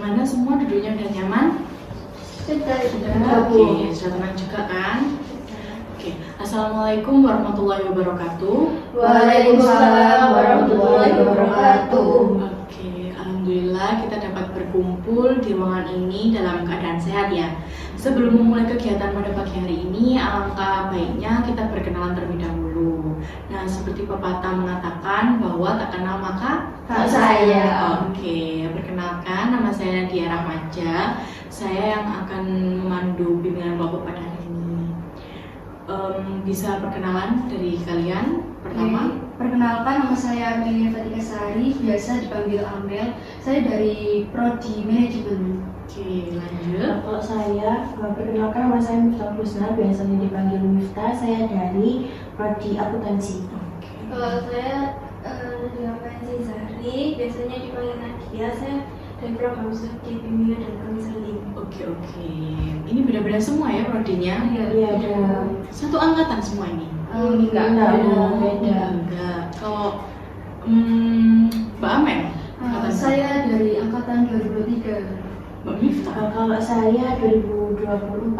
Gimana semua duduknya udah nyaman? Sudah. Oke, sudah tenang juga kan? Oke, Assalamualaikum warahmatullahi wabarakatuh. Waalaikumsalam warahmatullahi wabarakatuh. Oke, Alhamdulillah kita dapat berkumpul di ruangan ini dalam keadaan sehat ya. Sebelum memulai kegiatan pada pagi hari ini, alangkah baiknya kita berkenalan terlebih dahulu. Nah, seperti pepatah mengatakan bahwa tak kenal maka Tak sayang. Oke, perkenalkan nama saya Nadia Rahmaja. Saya yang akan memandu bimbingan kelompok pada hari ini. Bisa perkenalan dari kalian pertama? Perkenalkan, nama saya Amelia Fatika Sari, biasa dipanggil Amel. Saya dari Prodi Manajemen. Oke, lanjut. Kalau saya, perkenalkan nama saya Miftah Kusna, biasanya dipanggil Miftah. Saya dari Prodi Akuntansi. Kalau saya Nadia Zahri, biasanya dipanggil Nadia. Saya dari program studi bimbingan dan konseling. Oke. Ini beda-beda semua ya prodinya? Iya, ada. Satu angkatan semua ini? Enggak. Beda. Enggak. Kalau Mbak Amel? Angkatan Saya dari angkatan 2023. Mbak Miftah? Kalau saya 2024.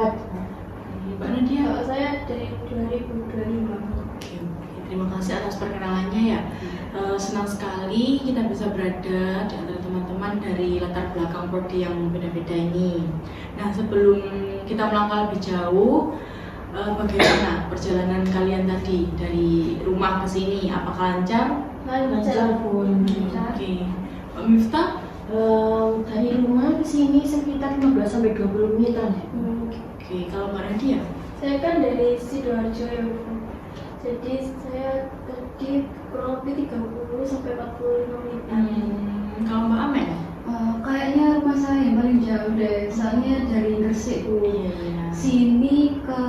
Mbak Nadia? Kalau saya dari 2025. Oke. Terima kasih atas perkenalannya ya. Senang sekali kita bisa berada di antara teman-teman dari latar belakang prodi yang beda-beda ini. Nah, sebelum kita melangkah lebih jauh, bagaimana perjalanan kalian tadi dari rumah ke sini? Apakah lancar? Lancar pun. Oke. Mbak Miftah? Dari rumah ke sini sekitar 15-20 menitan. Oke. Kalau Mbak Nadia? Saya kan dari Sidoarjo ya, Bu. Jadi saya tadi kurang lebih 30 sampai 45 menitan. Kalau Mbak Amel? Kayaknya rumah saya yang paling jauh deh, soalnya dari Gresik Bu. Iya. Sini ke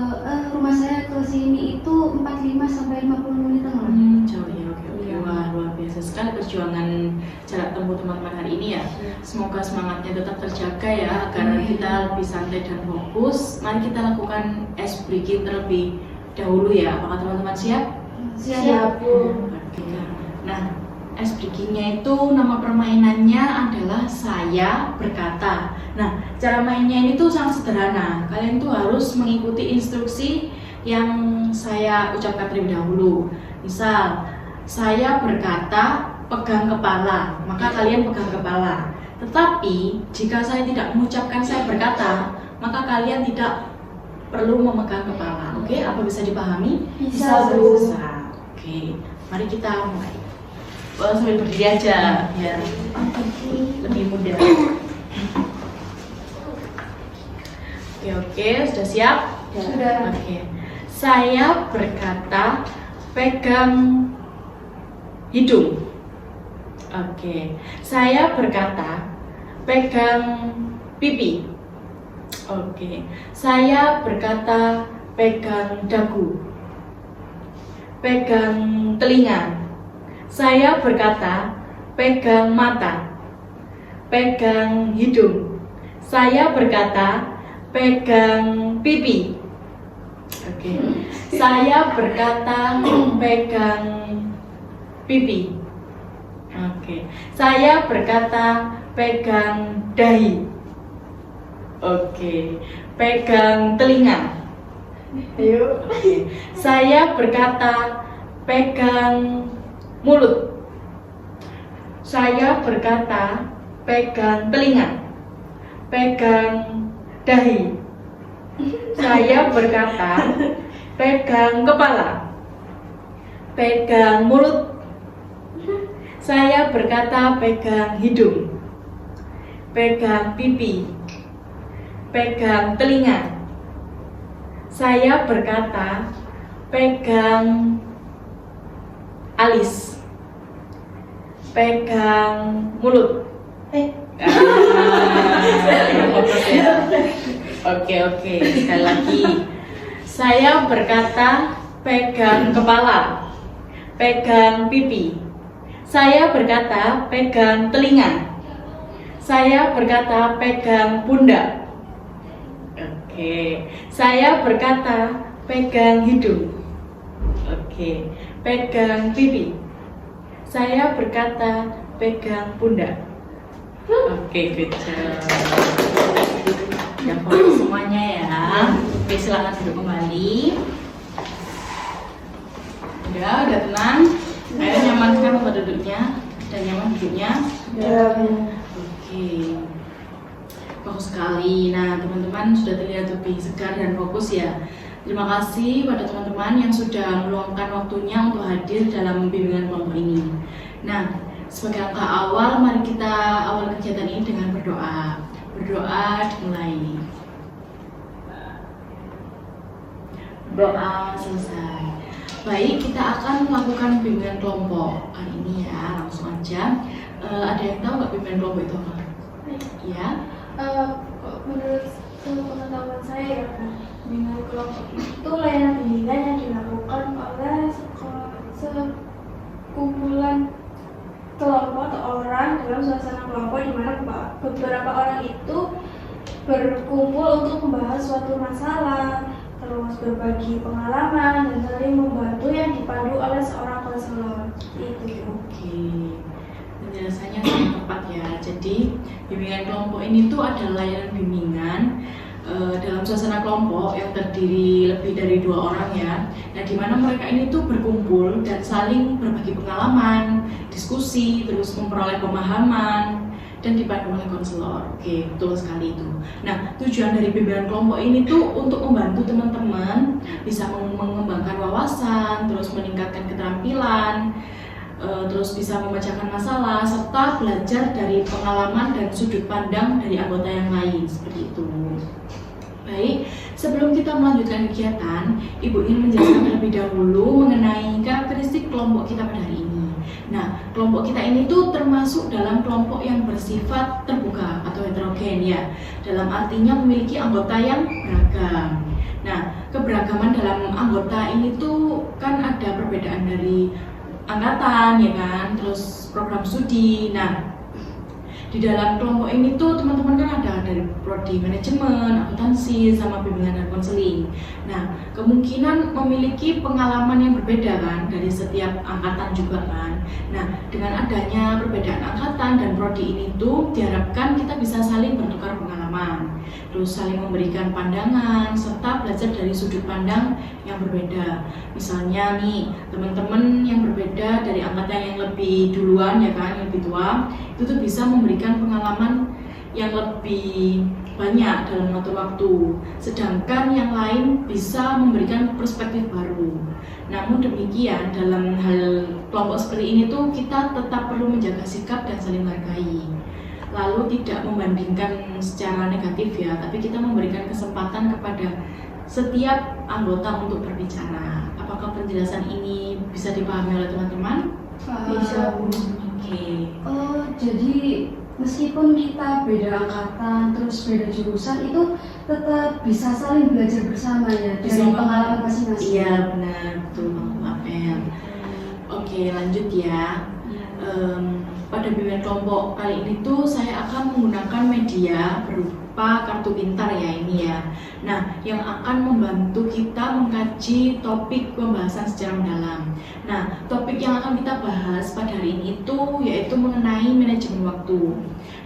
rumah saya ke sini itu 45 sampai 50 menitan lah. Jauh ya, oke. Iya. Wah, luar biasa sekali perjuangan jarak tempuh teman-teman hari ini ya. Semoga semangatnya tetap terjaga ya, agar Amin. kita lebih santai dan fokus. Mari kita lakukan ice breaking terlebih dahulu ya. Apakah teman-teman siap? Siap Bu. Oke. Nah, ice breakingnya itu nama permainannya adalah saya berkata. Nah, cara mainnya ini tuh sangat sederhana. Kalian tuh harus mengikuti instruksi yang saya ucapkan terlebih dahulu. Misal, saya berkata pegang kepala, maka kalian pegang kepala. Tetapi jika saya tidak mengucapkan saya berkata, maka kalian tidak perlu memegang kepala. Oke, apa bisa dipahami? Bisa, Bu. Bisa. Oke, mari kita mulai. Sambil berdiri aja biar lebih mudah. Oke, sudah siap? Sudah. Oke. Saya berkata pegang hidung. Oke. Saya berkata pegang pipi. Oke. Saya berkata pegang dagu. Pegang telinga. Saya berkata pegang mata. Pegang hidung. Saya berkata pegang pipi. Oke. Saya berkata pegang pipi. Oke. Saya berkata pegang dahi. Oke. Pegang telinga. Ayo. Oke. Saya berkata pegang mulut. Saya berkata pegang telinga. Pegang dahi. Saya berkata pegang kepala. Pegang mulut. Saya berkata pegang hidung. Pegang pipi. Pegang telinga. Saya berkata pegang alis. Pegang mulut. Oke, sekali lagi. Saya berkata pegang kepala. Pegang pipi. Saya berkata pegang telinga. Saya berkata pegang pundak. Oke. Saya berkata pegang hidung. Oke. Pegang pipi. Saya berkata pegang pundak. Oke, good job. Ya, fokus semuanya ya. Oke, silakan duduk kembali. Udah tenang. Ayo nyamankan tempat duduknya. Dan nyaman duduknya. Oke. Bagus sekali. Nah, teman-teman sudah terlihat lebih segar dan fokus ya. Terima kasih pada teman-teman yang sudah meluangkan waktunya untuk hadir dalam bimbingan kelompok ini. Nah, sebagai langkah awal, mari kita awal kegiatan ini dengan berdoa. Berdoa dimulai. Doa selesai. Baik, kita akan melakukan bimbingan kelompok kali ini ya. Langsung aja. Ada yang tahu nggak bimbingan kelompok itu apa? Ya. Menurut pengetahuan saya ya, bimbingan kelompok itu layanan bimbingan yang dilakukan oleh sekumpulan kelompok atau orang dalam suasana kelompok di mana beberapa orang itu berkumpul untuk membahas suatu masalah, terus berbagi pengalaman dan saling membantu yang dipandu oleh seorang konselor. Itu. Oke. Penjelasannya sangat tepat ya. Jadi bimbingan kelompok ini tuh adalah layanan bimbingan dalam suasana kelompok yang terdiri lebih dari 2 orang ya. Nah, di mana mereka ini tuh berkumpul dan saling berbagi pengalaman, diskusi, terus memperoleh pemahaman dan dipandu oleh konselor. Oke, betul sekali itu. Nah, tujuan dari bimbingan kelompok ini tuh untuk membantu teman-teman bisa mengembangkan wawasan, terus meningkatkan keterampilan, terus bisa memecahkan masalah, serta belajar dari pengalaman dan sudut pandang dari anggota yang lain, seperti itu. Baik, sebelum kita melanjutkan kegiatan, Ibu ingin menjelaskan terlebih dahulu mengenai karakteristik kelompok kita pada hari ini. Nah, kelompok kita ini tuh termasuk dalam kelompok yang bersifat terbuka atau heterogen ya. Dalam artinya memiliki anggota yang beragam. Nah, keberagaman dalam anggota ini tuh kan ada perbedaan dari angkatan ya kan, terus program studi. Nah, di dalam kelompok ini tuh teman-teman kan ada dari prodi manajemen, akuntansi, sama bimbingan dan konseling. Nah, kemungkinan memiliki pengalaman yang berbeda kan dari setiap angkatan juga kan. Nah, dengan adanya perbedaan angkatan dan prodi ini tuh diharapkan kita bisa saling bertukar pengalaman, terus saling memberikan pandangan serta belajar dari sudut pandang yang berbeda. Misalnya nih, teman-teman yang berbeda dari angkatan yang lebih duluan ya kan, yang lebih tua, itu tuh bisa memberikan pengalaman yang lebih banyak dalam waktu, sedangkan yang lain bisa memberikan perspektif baru. Namun demikian, dalam hal kelompok seperti ini tuh kita tetap perlu menjaga sikap dan saling menghargai. Lalu tidak membandingkan secara negatif ya, tapi kita memberikan kesempatan kepada setiap anggota untuk berbicara. Apakah penjelasan ini bisa dipahami oleh teman-teman? Bisa. Oke. Oh, jadi meskipun kita beda angkatan, terus beda jurusan, itu tetap bisa saling belajar bersama ya dari pengalaman masing-masing. Iya benar, betul Mbak Apel. Oke, lanjut ya. Pada bimbingan kelompok kali ini tuh saya akan menggunakan media berupa kartu pintar ya ini ya. Nah, yang akan membantu kita mengkaji topik pembahasan secara mendalam. Nah, topik yang akan kita bahas pada hari ini itu yaitu mengenai manajemen waktu.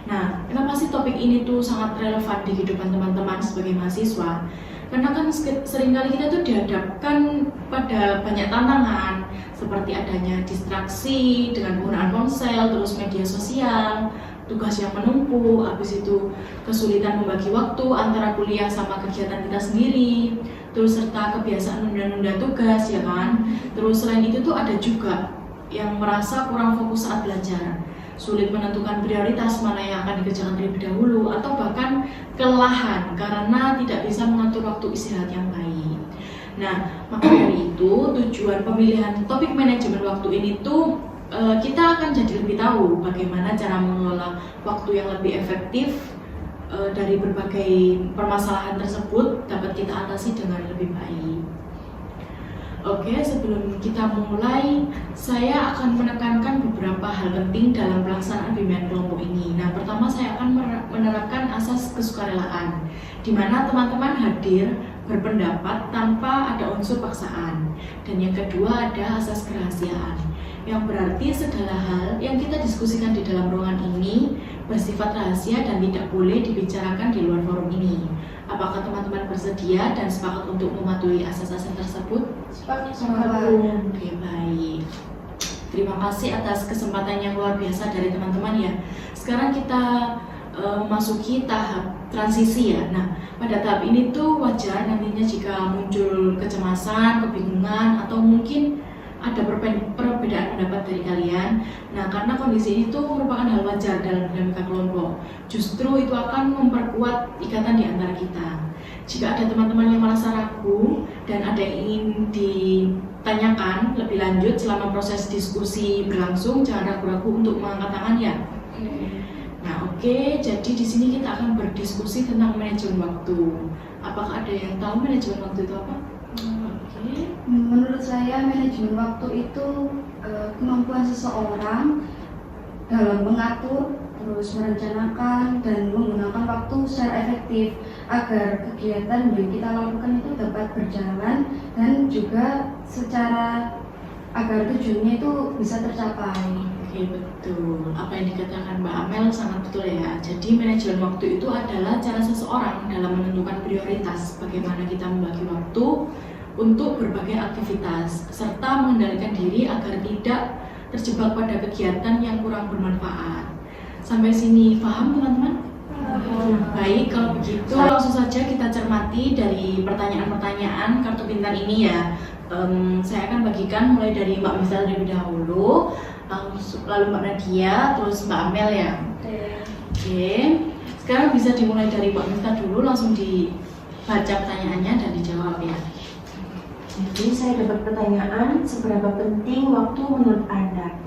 Nah, kenapa sih topik ini tuh sangat relevan di kehidupan teman-teman sebagai mahasiswa? Karena kan seringkali kita tuh dihadapkan pada banyak tantangan, seperti adanya distraksi dengan penggunaan ponsel, terus media sosial, tugas yang menumpuk, habis itu kesulitan membagi waktu antara kuliah sama kegiatan kita sendiri, terus serta kebiasaan menunda-nunda tugas ya kan. Terus selain itu tuh ada juga yang merasa kurang fokus saat belajar, sulit menentukan prioritas mana yang akan dikerjakan terlebih dahulu, atau bahkan kelelahan karena tidak bisa mengatur waktu istirahat yang baik. Nah, maka dari itu tujuan pemilihan topik manajemen waktu ini tuh kita akan jadi lebih tahu bagaimana cara mengelola waktu yang lebih efektif dari berbagai permasalahan tersebut dapat kita atasi dengan lebih baik. Oke, sebelum kita mulai, saya akan menekankan beberapa hal penting dalam pelaksanaan bimbingan kelompok ini. Nah, pertama saya akan menerapkan asas kesukarelaan, di mana teman-teman hadir berpendapat tanpa ada unsur paksaan. Dan yang kedua ada asas kerahasiaan, yang berarti segala hal yang kita diskusikan di dalam ruangan ini bersifat rahasia dan tidak boleh dibicarakan di luar forum ini. Apakah teman-teman bersedia dan sepakat untuk mematuhi asas-asas tersebut? Sepakat. Oke, baik. Terima kasih atas kesempatan yang luar biasa dari teman-teman ya. Sekarang kita memasuki tahap transisi ya. Nah, pada tahap ini tuh wajar nantinya jika muncul kecemasan, kebingungan, atau mungkin ada perbedaan pendapat dari kalian. Nah, karena kondisi ini tuh merupakan hal wajar dalam dinamika kelompok. Justru itu akan memperkuat ikatan di antara kita. Jika ada teman-teman yang merasa ragu dan ada yang ingin ditanyakan lebih lanjut selama proses diskusi berlangsung, jangan ragu-ragu untuk mengangkat tangan ya. Nah, oke, jadi di sini kita akan berdiskusi tentang manajemen waktu. Apakah ada yang tahu manajemen waktu itu apa? Oke. Menurut saya manajemen waktu itu kemampuan seseorang dalam mengatur, terus merencanakan dan menggunakan waktu secara efektif agar kegiatan yang kita lakukan itu dapat berjalan dan juga secara agar tujuannya itu bisa tercapai. Oke, betul. Apa yang dikatakan Mbak Amel sangat betul ya. Jadi manajemen waktu itu adalah cara seseorang dalam menentukan prioritas, bagaimana kita membagi waktu untuk berbagai aktivitas, serta mengendalikan diri agar tidak terjebak pada kegiatan yang kurang bermanfaat. Sampai sini paham teman-teman? Baik, kalau begitu langsung saja kita cermati dari pertanyaan-pertanyaan kartu pintar ini ya. Saya akan bagikan mulai dari Mbak Miftah terlebih dahulu, lalu Mbak Nadia, terus Mbak Amel ya. Oke, sekarang bisa dimulai dari Mbak Miftah dulu, langsung dibaca pertanyaannya dan dijawab ya. Jadi saya dapat pertanyaan, seberapa penting waktu menurut Anda?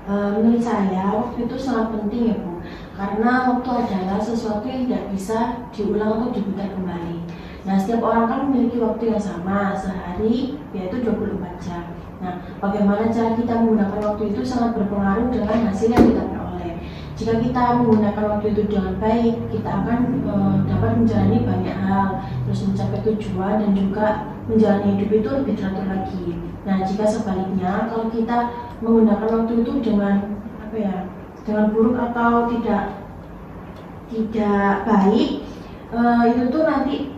Menurut saya waktu itu sangat penting ya Bu, karena waktu adalah sesuatu yang tidak bisa diulang atau diputar kembali. Nah, setiap orang kan memiliki waktu yang sama sehari, yaitu 24 jam. Nah, bagaimana cara kita menggunakan waktu itu sangat berpengaruh dengan hasil yang kita peroleh. Jika kita menggunakan waktu itu dengan baik, kita akan dapat menjalani banyak hal, terus mencapai tujuan dan juga menjalani hidup itu lebih teratur lagi. Nah, jika sebaliknya, kalau kita menggunakan waktu itu dengan dengan buruk atau tidak baik, itu tuh nanti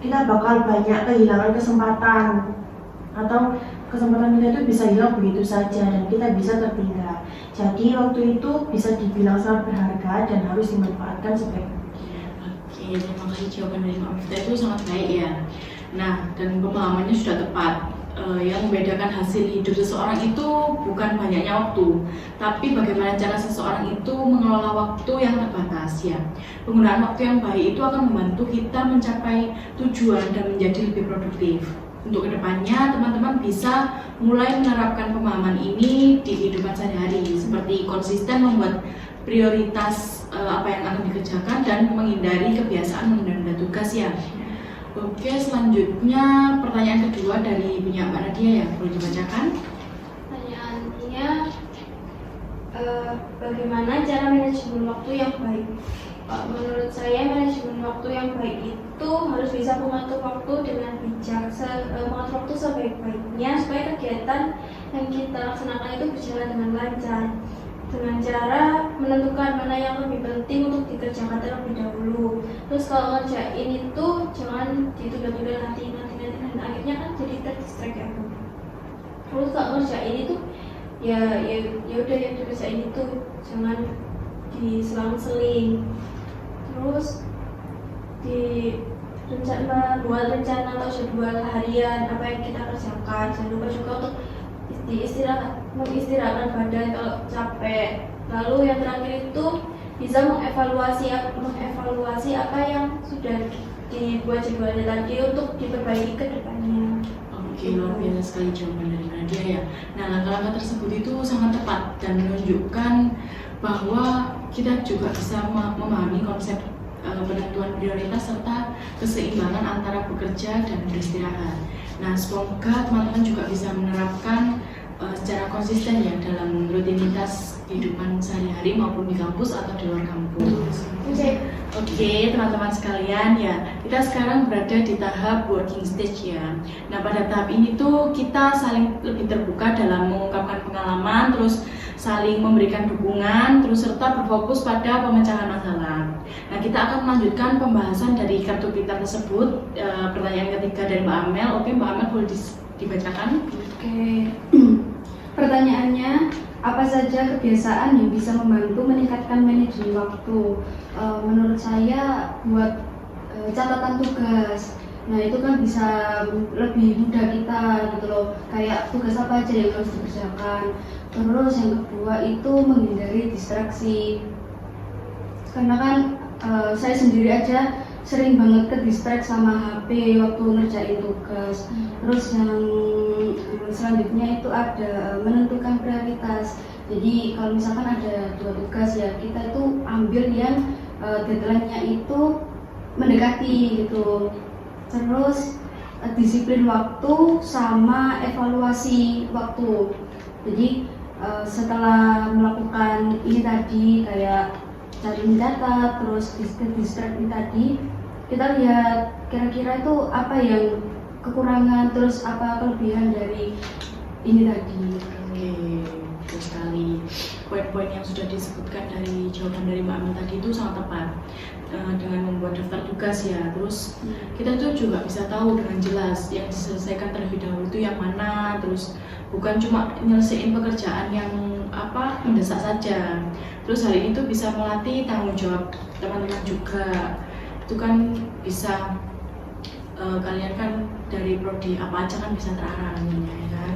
kita bakal banyak kehilangan kesempatan, atau kesempatan kita itu bisa hilang begitu saja dan kita bisa tertinggal. Jadi waktu itu bisa dibilang sangat berharga dan harus dimanfaatkan sebaik-baiknya. Oke, terima kasih jawaban dari Mbak Miftah itu sangat baik ya. Nah, dan pemahamannya sudah tepat. Yang membedakan hasil hidup seseorang itu bukan banyaknya waktu, tapi bagaimana cara seseorang itu mengelola waktu yang terbatas ya. Penggunaan waktu yang baik itu akan membantu kita mencapai tujuan dan menjadi lebih produktif. Untuk kedepannya, teman-teman bisa mulai menerapkan pemahaman ini di kehidupan sehari-hari, seperti konsisten membuat prioritas apa yang akan dikerjakan dan menghindari kebiasaan menunda-nunda tugas ya. Oke, selanjutnya pertanyaan kedua dari punya Mbak Nadia ya, boleh dibacakan? Pertanyaannya, bagaimana cara manajemen waktu yang baik? Menurut saya manajemen waktu yang baik itu harus bisa mengatur waktu dengan bijak, mengatur waktu sebaik-baiknya supaya kegiatan yang kita laksanakan itu berjalan dengan lancar. Dengan cara menentukan mana yang lebih penting untuk dikerjakan terlebih dahulu. Terus kalau ngerjain itu jangan ditunda-tunda nanti dan akhirnya kan jadi terdistract ya Bu. Terus kalau ngerjain itu ya udah yang dikerjain itu, jangan diselang-seling. Terus buat rencana atau jadwal harian apa yang kita kerjakan. Jangan lupa juga untuk mengistirahatkan badan kalau capek. Lalu yang terakhir itu bisa mengevaluasi apa yang sudah dibuat jadwalnya tadi untuk diperbaiki ke depannya. Oke, luar biasa sekali jawaban dari Nadia ya. Nah, langkah-langkah tersebut itu sangat tepat dan menunjukkan bahwa kita juga bisa memahami konsep penentuan prioritas serta keseimbangan antara bekerja dan beristirahat. Nah, semoga teman-teman juga bisa menerapkan secara konsisten ya dalam rutinitas kehidupan sehari-hari maupun di kampus atau di luar kampus. Oke, teman-teman sekalian, ya kita sekarang berada di tahap working stage ya. Nah, pada tahap ini tuh kita saling lebih terbuka dalam mengungkapkan pengalaman, terus saling memberikan dukungan, terus serta berfokus pada pemecahan masalah. Nah, kita akan melanjutkan pembahasan dari kartu pintar tersebut. Pertanyaan ketiga dari Mbak Amel. Oke, Mbak Amel boleh dibacakan. Oke. Pertanyaannya, apa saja kebiasaan yang bisa membantu meningkatkan manajemen waktu? Menurut saya buat catatan tugas. Nah, itu kan bisa lebih mudah kita gitu loh. Kayak tugas apa aja yang harus dikerjakan. Terus yang kedua itu menghindari distraksi. Karena kan saya sendiri aja sering banget ke distract sama HP waktu ngerjain tugas. Terus yang selanjutnya itu ada menentukan prioritas. Jadi kalau misalkan ada 2 tugas ya, kita tuh ambil yang deadline-nya itu mendekati gitu. Terus disiplin waktu sama evaluasi waktu. Jadi setelah melakukan ini tadi kayak cari data, terus distract ini tadi, kita lihat kira-kira itu apa yang kekurangan, terus apa kelebihan dari ini tadi. Oke, betul sekali. Poin-poin yang sudah disebutkan dari jawaban dari Mbak Amel tadi itu sangat tepat. Dengan membuat daftar tugas ya, terus kita tuh juga bisa tahu dengan jelas yang diselesaikan terlebih dahulu itu yang mana, terus bukan cuma nyelesain pekerjaan yang mendesak saja. Terus hal ini tuh bisa melatih tanggung jawab teman-teman juga. Itu kan bisa kalian kan dari prodi apa aja kan bisa terarah nantinya ya kan.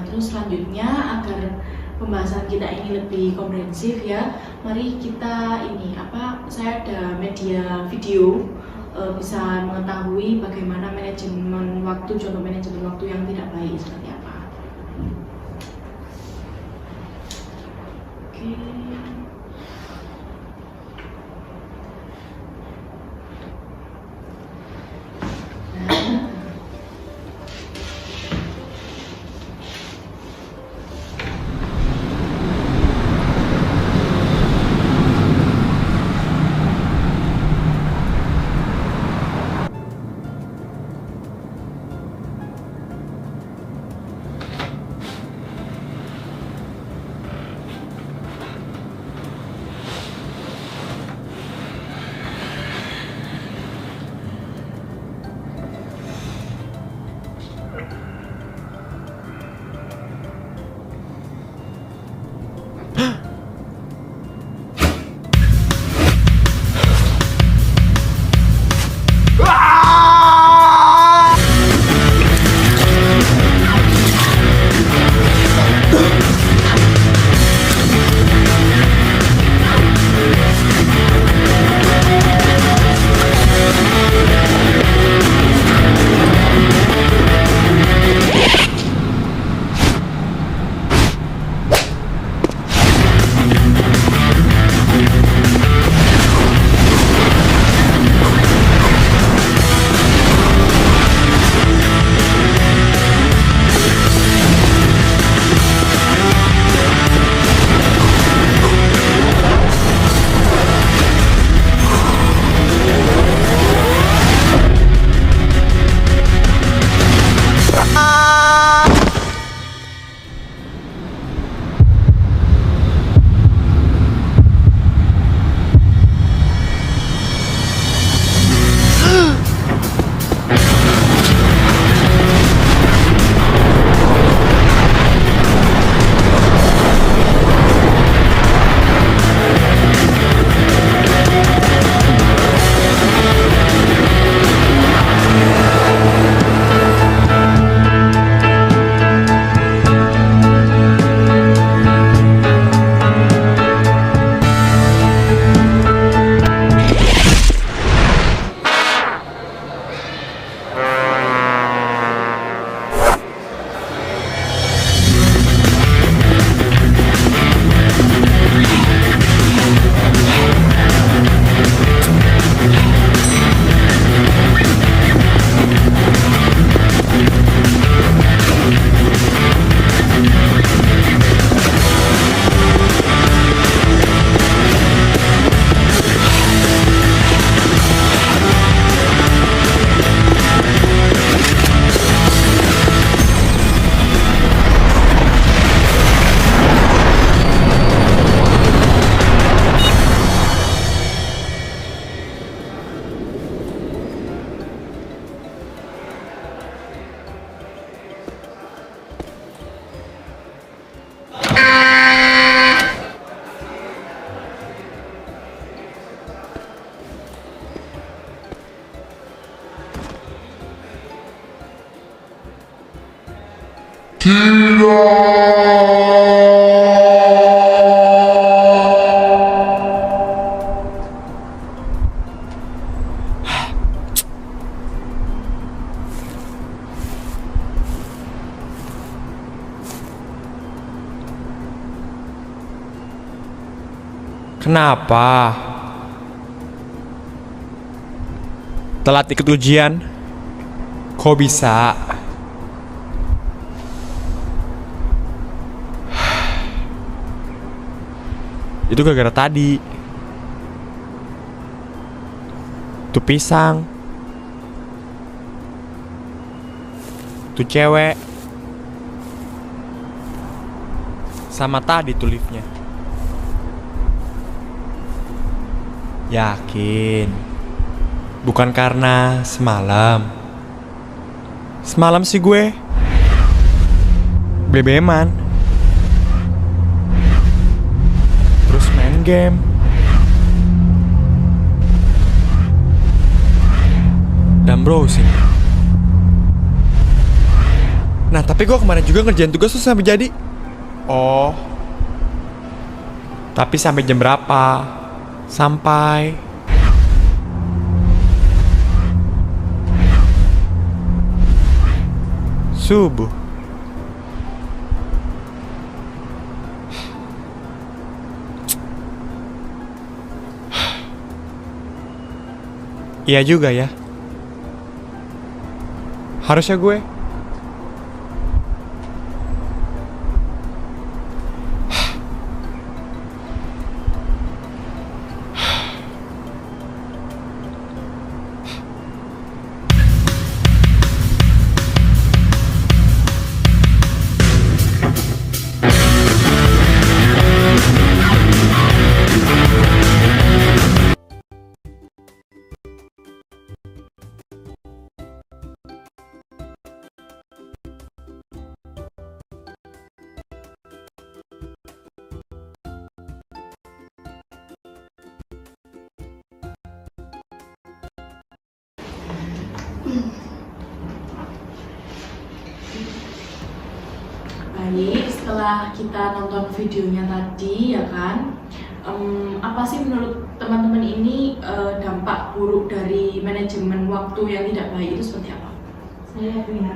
Terus selanjutnya agar pembahasan kita ini lebih komprehensif ya, mari kita saya ada media video bisa mengetahui bagaimana manajemen waktu, contoh manajemen waktu yang tidak baik seperti apa. Oke. Kenapa? Telat ikut ujian? Kok bisa? Itu gara-gara tadi. Tuh pisang. Tuh cewek. Sama tadi tuh liftnya. Yakin? Bukan karena semalam. Semalam sih gue BBM-an, terus main game, dan browsing. Nah tapi gue kemarin juga ngerjain tugas tuh sampai jadi. Oh, tapi sampai jam berapa? Sampai subuh. Iya juga ya. Harusnya gue Baik, setelah kita nonton videonya tadi ya kan, apa sih menurut teman-teman ini dampak buruk dari manajemen waktu yang tidak baik itu seperti apa? Saya ya.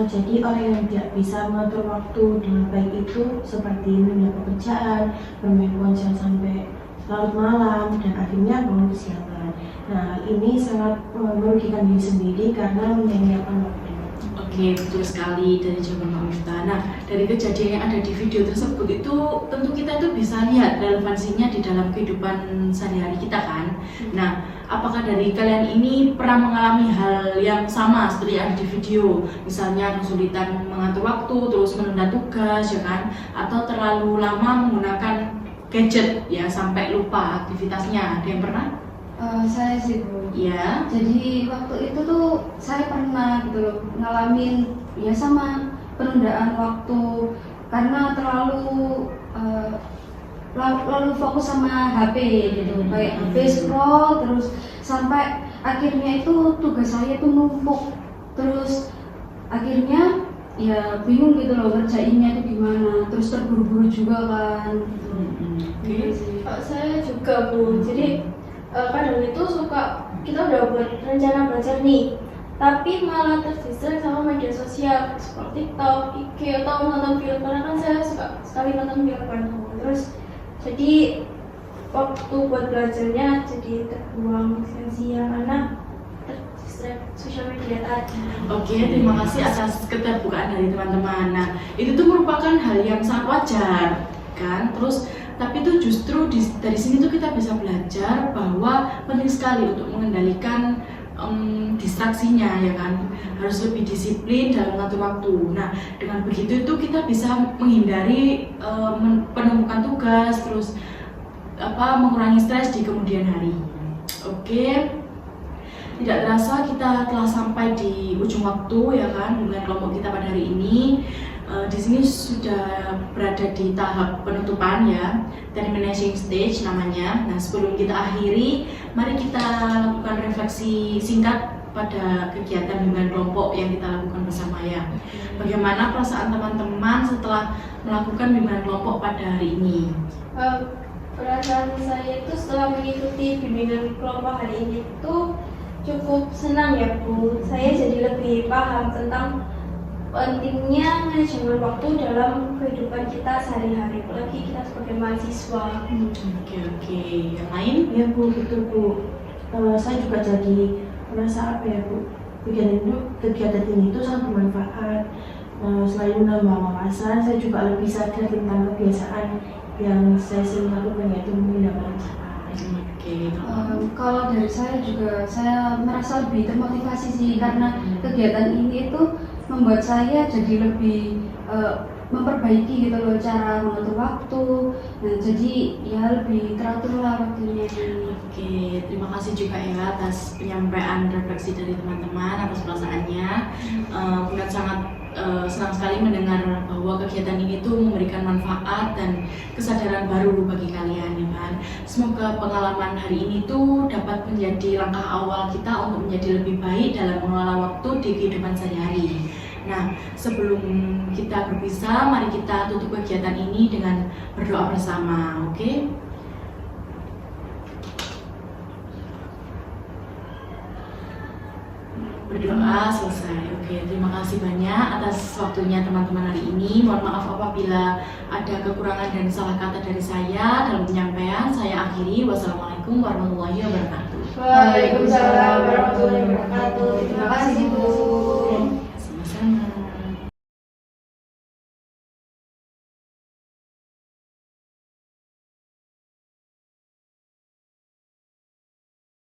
Jadi orang yang tidak bisa mengatur waktu dengan baik itu seperti menunda pekerjaan, bermain ponsel sampai larut malam, dan akhirnya bangun kesiangan. Nah, ini sangat merugikan diri sendiri karena menyia-nyiakan waktu. Oke, betul sekali dari jawaban Mbak Miftah. Nah, dari kejadian yang ada di video tersebut itu tentu kita itu bisa lihat relevansinya di dalam kehidupan sehari-hari kita kan. Nah, apakah dari kalian ini pernah mengalami hal yang sama seperti yang ada di video? Misalnya kesulitan mengatur waktu, terus menunda tugas ya kan, atau terlalu lama menggunakan gadget ya sampai lupa aktivitasnya. Ada yang pernah? Saya sih Bu. Ya. Jadi waktu itu tuh saya pernah gitu loh ngalamin ya sama penundaan waktu karena terlalu lalu fokus sama HP gitu, kayak HP scroll terus sampai akhirnya itu tugas saya itu numpuk, terus akhirnya ya bingung gitu loh ngerjainnya itu gimana, terus terburu-buru juga kan. Gitu sih. Saya juga Bu, jadi kadang itu suka kita udah buat rencana belajar nih, tapi malah terdistract sama media sosial seperti TikTok, IG atau nonton film, karena kan saya suka sekali nonton film kan. Terus jadi waktu buat belajarnya jadi terbuang sia-sia karena terdistract sosial media tadi. Oke, terima kasih atas keterbukaan dari teman-teman. Nah, itu tuh merupakan hal yang sangat wajar, kan? Terus, tapi itu justru dari sini tuh kita bisa belajar bahwa penting sekali untuk mengendalikan distraksinya, ya kan? Harus lebih disiplin dalam mengatur waktu. Nah, dengan begitu itu kita bisa menghindari penumpukan tugas, terus mengurangi stres di kemudian hari. Oke. Tidak terasa kita telah sampai di ujung waktu ya kan dengan kelompok kita pada hari ini. Di sini sudah berada di tahap penutupan ya, termination stage namanya. Nah, sebelum kita akhiri, mari kita lakukan refleksi singkat pada kegiatan dengan kelompok yang kita lakukan bersama. bersama ya. Bagaimana perasaan teman-teman setelah melakukan bimbingan kelompok pada hari ini? Perasaan saya itu setelah mengikuti bimbingan kelompok hari ini itu cukup senang ya Bu. Saya jadi lebih paham tentang pentingnya manajemen waktu dalam kehidupan kita sehari-hari, apalagi kita sebagai mahasiswa. Oke, yang lain? Ya Bu, betul Bu. Saya juga jadi merasa apa ya Bu, kegiatan ini itu sangat bermanfaat. Selain menambah wawasan, saya juga lebih sadar tentang kebiasaan yang saya sering lakukan, yaitu meninggalkan saat. Oke. Kalau dari saya juga, saya merasa lebih termotivasi sih karena kegiatan ini itu membuat saya jadi lebih memperbaiki gitu loh cara mengatur waktu. Nah, jadi ya lebih teratur lah waktunya ini. Oke, terima kasih juga ya atas penyampaian refleksi dari teman-teman atas perasaannya. Bukan sangat senang sekali mendengar bahwa kegiatan ini tuh memberikan manfaat dan kesadaran baru bagi kalian ya kan. Semoga pengalaman hari ini tuh dapat menjadi langkah awal kita untuk menjadi lebih baik dalam mengelola waktu di kehidupan sehari-hari. Nah, sebelum kita berpisah, mari kita tutup kegiatan ini dengan berdoa bersama, oke? Berdoa selesai. Oke, terima kasih banyak atas waktunya teman-teman hari ini. Mohon maaf apabila ada kekurangan dan salah kata dari saya dalam penyampaian. Saya akhiri. Wassalamualaikum warahmatullahi wabarakatuh. Waalaikumsalam warahmatullahi wabarakatuh. Terima kasih Bu.